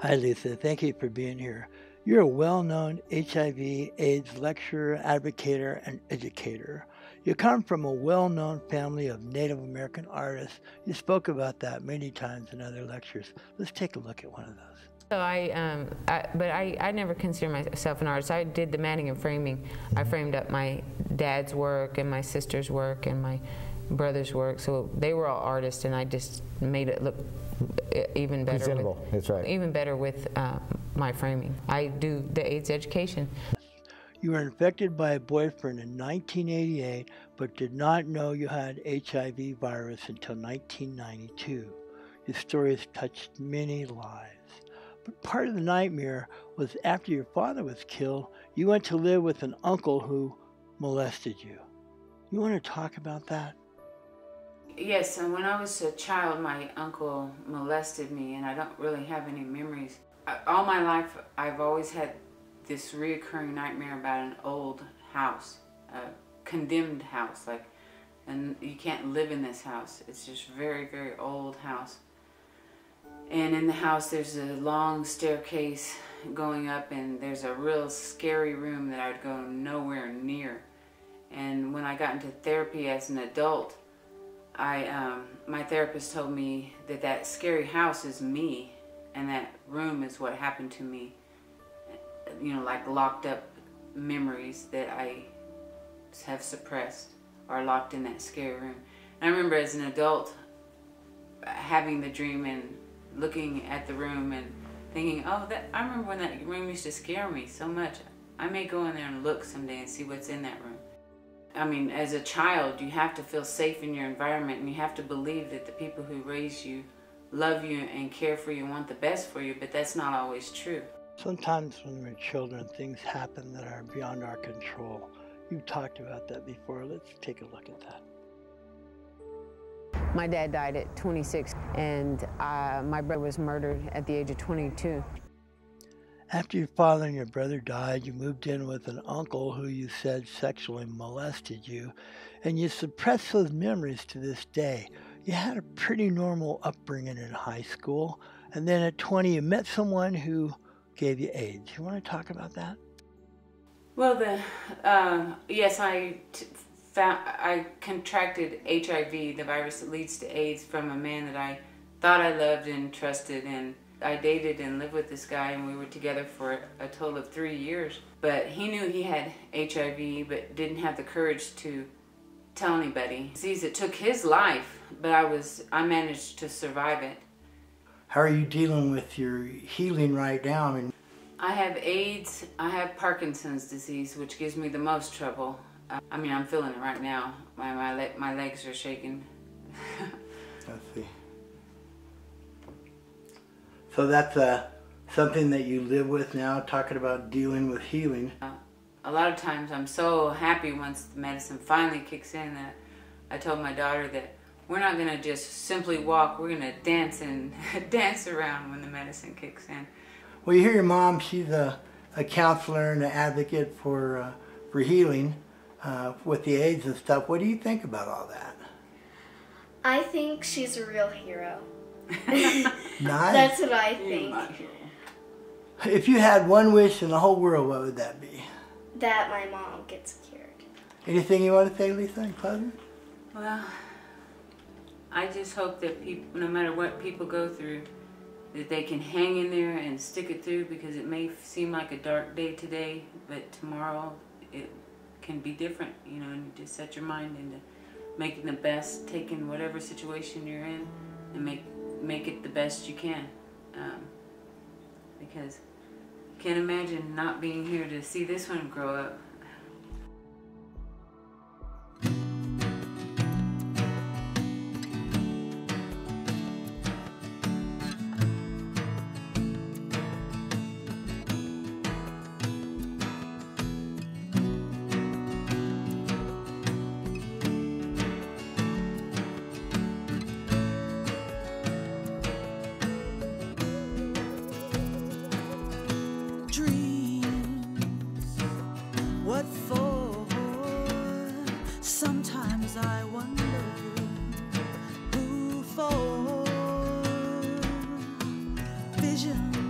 Hi, Lisa. Thank you for being here. You're a well-known HIV/AIDS lecturer, advocator, and educator. You come from a well-known family of Native American artists. You spoke about that many times in other lectures. Let's take a look at one of those. So I never consider myself an artist. I did the matting and framing. I framed up my dad's work and my sister's work and my brother's work. So they were all artists, and I just made it look even better. Presentable, that's right. Even better with my framing. I do the AIDS education. You were infected by a boyfriend in 1988, but did not know you had HIV virus until 1992. Your story has touched many lives. But part of the nightmare was after your father was killed, you went to live with an uncle who molested you. You want to talk about that? Yes, and when I was a child, my uncle molested me, and I don't really have any memories. All my life, I've always had this reoccurring nightmare about an old house, a condemned house, and you can't live in this house. It's just a very, very old house. And in the house, there's a long staircase going up, and there's a real scary room that I would go nowhere near. And when I got into therapy as an adult, my therapist told me that that scary house is me, and that room is what happened to me. You know, like locked up memories that I have suppressed are locked in that scary room. And I remember as an adult having the dream and looking at the room and thinking, oh, I remember when that room used to scare me so much. I may go in there and look someday and see what's in that room. I mean, as a child, you have to feel safe in your environment, and you have to believe that the people who raise you love you and care for you and want the best for you, but that's not always true. Sometimes when we're children, things happen that are beyond our control. You've talked about that before. Let's take a look at that. My dad died at 26, and my brother was murdered at the age of 22. After your father and your brother died, you moved in with an uncle who you said sexually molested you, and you suppressed those memories to this day. You had a pretty normal upbringing in high school, and then at 20 you met someone who gave you AIDS. You want to talk about that? Well, yes, I contracted HIV, the virus that leads to AIDS, from a man that I thought I loved and trusted, and I dated and lived with this guy, and we were together for a total of 3 years. But he knew he had HIV, but didn't have the courage to tell anybody. Disease, it took his life, but I managed to survive it. How are you dealing with your healing right now? I mean, I have AIDS, I have Parkinson's disease, which gives me the most trouble. I mean, I'm feeling it right now. My legs are shaking. I see. So that's something that you live with now, talking about dealing with healing. A lot of times I'm so happy once the medicine finally kicks in that I told my daughter that we're not going to just simply walk, we're going to dance and dance around when the medicine kicks in. Well, you hear your mom, she's a counselor and an advocate for healing with the AIDS and stuff. What do you think about all that? I think she's a real hero. Nice. That's what I think. If you had one wish in the whole world, what would that be? That my mom gets cured. Anything you want to say, Lisa, in closing? Well, I just hope that people, no matter what people go through, that they can hang in there and stick it through, because it may seem like a dark day today, but tomorrow it can be different, you know, and you just set your mind into making the best, taking whatever situation you're in and make it the best you can, because I can't imagine not being here to see this one grow up. What for? Sometimes I wonder who for. Vision